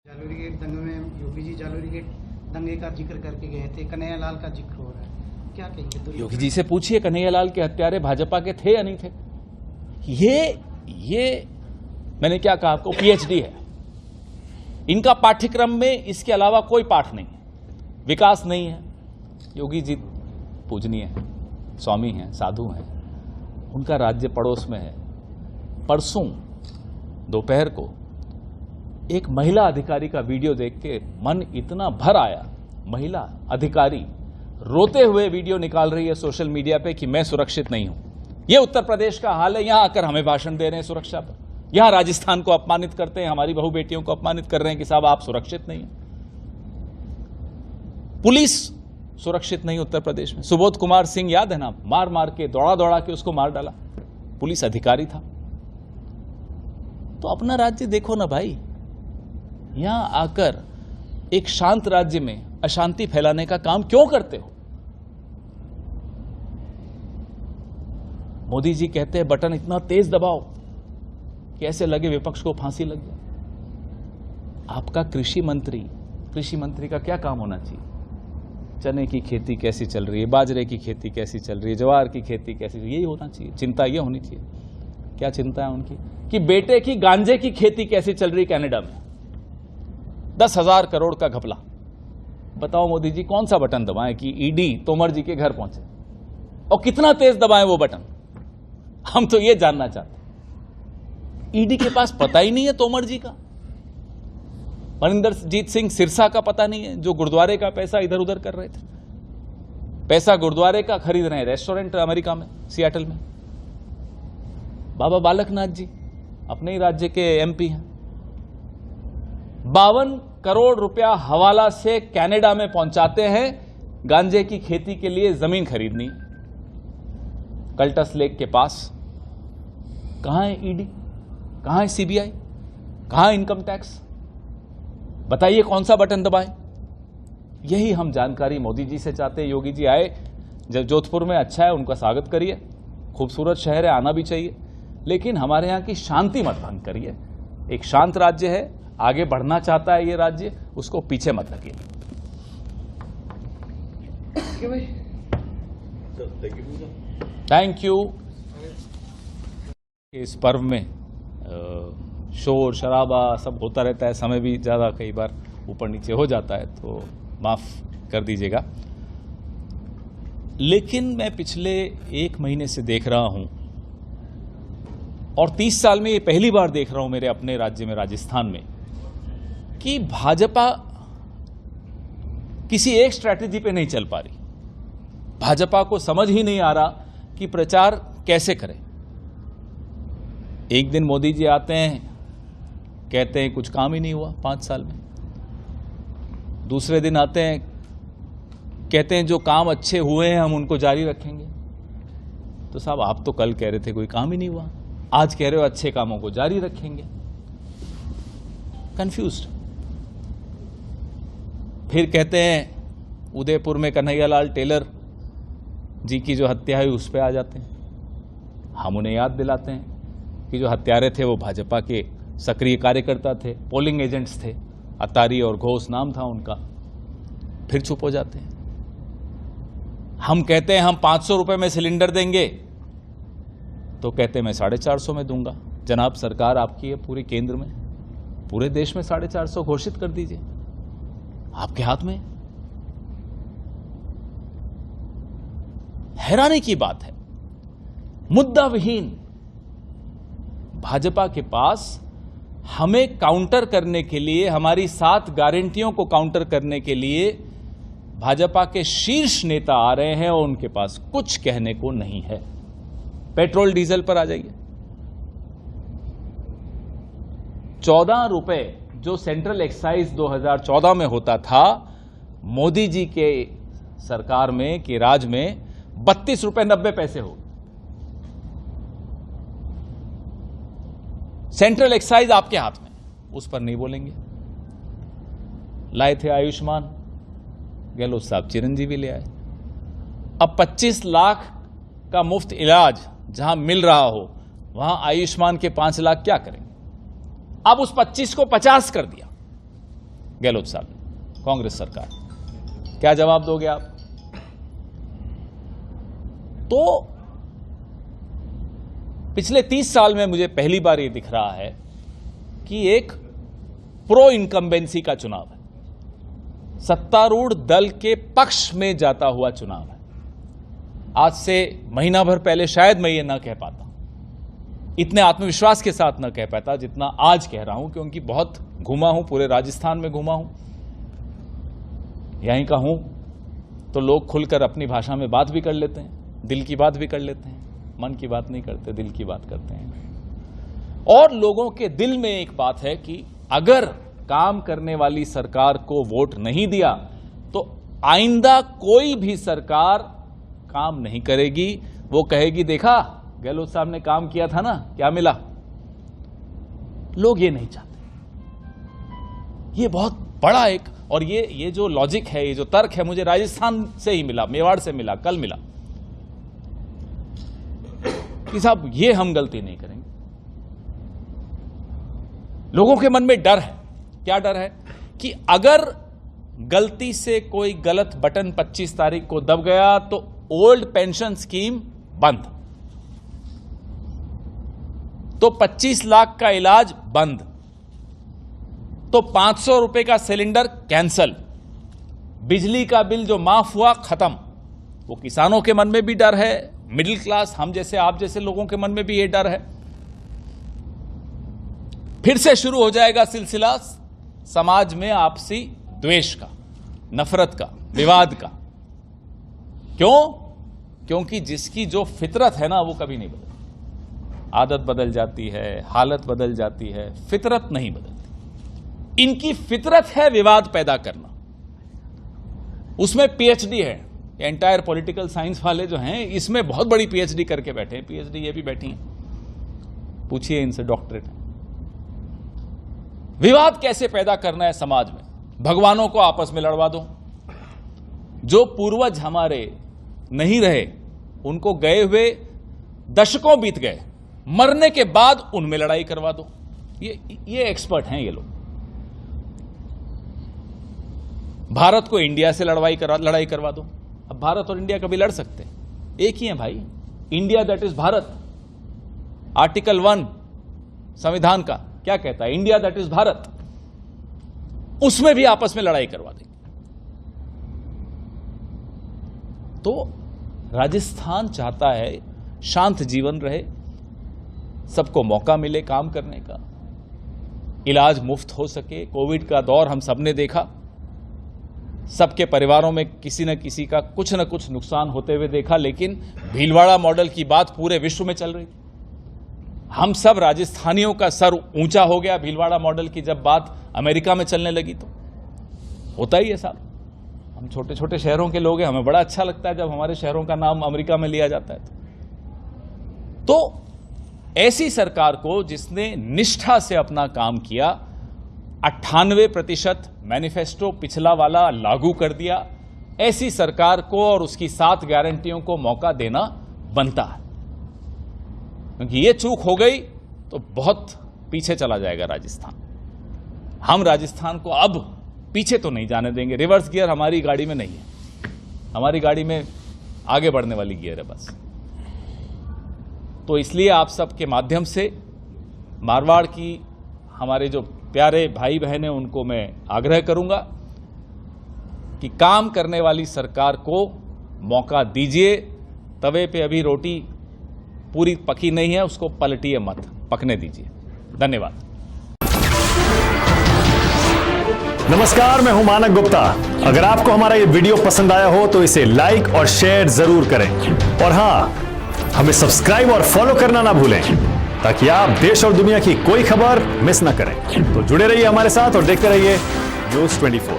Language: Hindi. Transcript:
जालोरी गेट दंगे में योगी जी जालोरी गेट दंगे का जिक्र करके गए थे, कन्हैयालाल का जिक्र हो रहा है, क्या कहेंगे? योगी जी से पूछिए कन्हैयालाल के हत्यारे भाजपा के थे या नहीं थे। ये मैंने क्या कहा आपको, पीएचडी है इनका पाठ्यक्रम में, इसके अलावा कोई पाठ नहीं है, विकास नहीं है। योगी जी पूजनीय है, स्वामी हैं, साधु हैं, उनका राज्य पड़ोस में है। परसों दोपहर को एक महिला अधिकारी का वीडियो देख के मन इतना भर आया। महिला अधिकारी रोते हुए वीडियो निकाल रही है सोशल मीडिया पे कि मैं सुरक्षित नहीं हूं। यह उत्तर प्रदेश का हाल है, यहां आकर हमें भाषण दे रहे हैं सुरक्षा पर। यहां राजस्थान को अपमानित करते हैं, हमारी बहू बेटियों को अपमानित कर रहे हैं कि साहब आप सुरक्षित नहीं हैं। पुलिस सुरक्षित नहीं उत्तर प्रदेश में। सुबोध कुमार सिंह याद है ना, मार मार के दौड़ा दौड़ा के उसको मार डाला, पुलिस अधिकारी था। तो अपना राज्य देखो ना भाई, यहां आकर एक शांत राज्य में अशांति फैलाने का काम क्यों करते हो? मोदी जी कहते हैं बटन इतना तेज दबाओ कि ऐसे लगे विपक्ष को फांसी लग जाए। आपका कृषि मंत्री का क्या काम होना चाहिए? चने की खेती कैसी चल रही है, बाजरे की खेती कैसी चल रही है, ज्वार की खेती कैसी, यही होना चाहिए चिंता। ये होनी चाहिए। क्या चिंता है उनकी कि बेटे की गांजे की खेती कैसी चल रही कनाडा में, 10,000 करोड़ का घपला। बताओ मोदी जी कौन सा बटन दबाएं कि ईडी तोमर जी के घर पहुंचे, और कितना तेज दबाएं वो बटन? हम तो ये जानना चाहते हैं। ईडी के पास पता ही नहीं है तोमर जी का, मनिंदरजीत सिंह सिरसा का पता नहीं है, जो गुरुद्वारे का पैसा इधर उधर कर रहे थे। पैसा गुरुद्वारे का खरीद रहे हैं रेस्टोरेंट अमेरिका में, सियाटल में। बाबा बालकनाथ जी अपने ही राज्य के एमपी हैं। 52 करोड़ रुपया हवाला से कनाडा में पहुंचाते हैं गांजे की खेती के लिए जमीन खरीदनी, कल्टस लेक के पास। कहां है ईडी, कहां है सीबीआई, कहां है इनकम टैक्स? बताइए कौन सा बटन दबाएं? यही हम जानकारी मोदी जी से चाहते हैं। योगी जी आए जोधपुर में, अच्छा है, उनका स्वागत करिए, खूबसूरत शहर है, आना भी चाहिए, लेकिन हमारे यहां की शांति मत भंग करिए। एक शांत राज्य है, आगे बढ़ना चाहता है ये राज्य, उसको पीछे मत रखिए। Thank you. इस पर्व में शोर शराबा सब होता रहता है, समय भी ज़्यादा कई बार ऊपर नीचे हो जाता है, तो माफ़ कर दीजिएगा। लेकिन मैं पिछले 1 महीने से देख रहा हूं, और 30 साल में ये पहली बार देख रहा हूं मेरे अपने राज्य में, राजस्थान में, कि भाजपा किसी एक स्ट्रैटेजी पे नहीं चल पा रही। भाजपा को समझ ही नहीं आ रहा कि प्रचार कैसे करें। एक दिन मोदी जी आते हैं, कहते हैं कुछ काम ही नहीं हुआ 5 साल में। दूसरे दिन आते हैं, कहते हैं जो काम अच्छे हुए हैं हम उनको जारी रखेंगे। तो साहब आप तो कल कह रहे थे कोई काम ही नहीं हुआ, आज कह रहे हो अच्छे कामों को जारी रखेंगे। कंफ्यूज्ड। फिर कहते हैं उदयपुर में कन्हैयालाल टेलर जी की जो हत्या है उस पर आ जाते हैं। हम उन्हें याद दिलाते हैं कि जो हत्यारे थे वो भाजपा के सक्रिय कार्यकर्ता थे, पोलिंग एजेंट्स थे, अतारी और घोष नाम था उनका। फिर चुप हो जाते हैं। हम कहते हैं हम 500 रुपए में सिलेंडर देंगे, तो कहते हैं मैं 450 में दूंगा। जनाब सरकार आपकी है पूरी केंद्र में, पूरे देश में 450 घोषित कर दीजिए, आपके हाथ में। हैरानी की बात है, मुद्दा विहीन भाजपा के पास हमें काउंटर करने के लिए, हमारी 7 गारंटियों को काउंटर करने के लिए भाजपा के शीर्ष नेता आ रहे हैं और उनके पास कुछ कहने को नहीं है। पेट्रोल डीजल पर आ जाइए, 14 रुपए जो सेंट्रल एक्साइज 2014 में होता था, मोदी जी के सरकार में, के राज में 32 रुपए 90 पैसे हो। सेंट्रल एक्साइज आपके हाथ में, उस पर नहीं बोलेंगे। लाए थे आयुष्मान, गहलोत साहब चिरंजीवी ले आए। अब 25 लाख का मुफ्त इलाज जहां मिल रहा हो, वहां आयुष्मान के 5 लाख क्या करेंगे? अब उस 25 को 50 कर दिया। गहलोत साहब, कांग्रेस सरकार, क्या जवाब दोगे आप? तो पिछले 30 साल में मुझे पहली बार यह दिख रहा है कि एक प्रो इनकम्बेंसी का चुनाव है, सत्तारूढ़ दल के पक्ष में जाता हुआ चुनाव है। आज से महीना भर पहले शायद मैं ये ना कह पाता, इतने आत्मविश्वास के साथ ना कह पाता जितना आज कह रहा हूं, क्योंकि बहुत घूमा हूं, पूरे राजस्थान में घूमा हूं। यहीं का हूं तो लोग खुलकर अपनी भाषा में बात भी कर लेते हैं, दिल की बात भी कर लेते हैं, मन की बात नहीं करते, दिल की बात करते हैं। और लोगों के दिल में एक बात है कि अगर काम करने वाली सरकार को वोट नहीं दिया तो आइंदा कोई भी सरकार काम नहीं करेगी। वो कहेगी, देखा गहलोत साहब ने काम किया था ना, क्या मिला। लोग ये नहीं चाहते। ये बहुत बड़ा एक, और ये जो लॉजिक है, ये जो तर्क है, मुझे राजस्थान से ही मिला, मेवाड़ से मिला, कल मिला कि साहब ये हम गलती नहीं करेंगे। लोगों के मन में डर है। क्या डर है? कि अगर गलती से कोई गलत बटन 25 तारीख को दब गया तो ओल्ड पेंशन स्कीम बंद, तो 25 लाख का इलाज बंद, तो 500 रुपए का सिलेंडर कैंसल, बिजली का बिल जो माफ हुआ खत्म। वो किसानों के मन में भी डर है, मिडिल क्लास, हम जैसे आप जैसे लोगों के मन में भी ये डर है। फिर से शुरू हो जाएगा सिलसिला समाज में आपसी द्वेष का, नफरत का, विवाद का। क्यों? क्योंकि जिसकी जो फितरत है ना, वो कभी नहीं बदलती। आदत बदल जाती है, हालत बदल जाती है, फितरत नहीं बदलती। इनकी फितरत है विवाद पैदा करना। उसमें पीएचडी है, एंटायर पॉलिटिकल साइंस वाले जो हैं, इसमें बहुत बड़ी पीएचडी करके बैठे हैं। पीएचडी ये भी बैठी हैं, पूछिए इनसे, डॉक्टरेट है। विवाद कैसे पैदा करना है समाज में? भगवानों को आपस में लड़वा दो। जो पूर्वज हमारे नहीं रहे, उनको गए हुए दशकों बीत गए, मरने के बाद उनमें लड़ाई करवा दो। ये एक्सपर्ट हैं ये लोग। भारत को इंडिया से लड़ाई करवा दो। अब भारत और इंडिया कभी लड़ सकते? एक ही है भाई, India that is Bharat. Article 1 संविधान का क्या कहता है? India that is Bharat. उसमें भी आपस में लड़ाई करवा देंगे। तो राजस्थान चाहता है शांत जीवन रहे, सबको मौका मिले काम करने का, इलाज मुफ्त हो सके। कोविड का दौर हम सबने देखा, सबके परिवारों में किसी न किसी का कुछ न कुछ नुकसान होते हुए देखा, लेकिन भीलवाड़ा मॉडल की बात पूरे विश्व में चल रही थी। हम सब राजस्थानियों का सर ऊंचा हो गया भीलवाड़ा मॉडल की जब बात अमेरिका में चलने लगी। तो होता ही है साहब, हम छोटे छोटे शहरों के लोग हैं, हमें बड़ा अच्छा लगता है जब हमारे शहरों का नाम अमेरिका में लिया जाता है। तो ऐसी सरकार को जिसने निष्ठा से अपना काम किया, 98% मैनिफेस्टो पिछला वाला लागू कर दिया, ऐसी सरकार को और उसकी 7 गारंटियों को मौका देना बनता है। क्योंकि ये चूक हो गई तो बहुत पीछे चला जाएगा राजस्थान। हम राजस्थान को अब पीछे तो नहीं जाने देंगे। रिवर्स गियर हमारी गाड़ी में नहीं है, हमारी गाड़ी में आगे बढ़ने वाली गियर है बस। तो इसलिए आप सबके माध्यम से मारवाड़ की हमारे जो प्यारे भाई बहन हैं, उनको मैं आग्रह करूंगा कि काम करने वाली सरकार को मौका दीजिए। तवे पे अभी रोटी पूरी पकी नहीं है, उसको पलटिए मत, पकने दीजिए। धन्यवाद। नमस्कार, मैं हूं मानक गुप्ता। अगर आपको हमारा ये वीडियो पसंद आया हो तो इसे लाइक और शेयर जरूर करें, और हां, हमें सब्सक्राइब और फॉलो करना ना भूलें ताकि आप देश और दुनिया की कोई खबर मिस ना करें। तो जुड़े रहिए हमारे साथ और देखते रहिए न्यूज़ 24।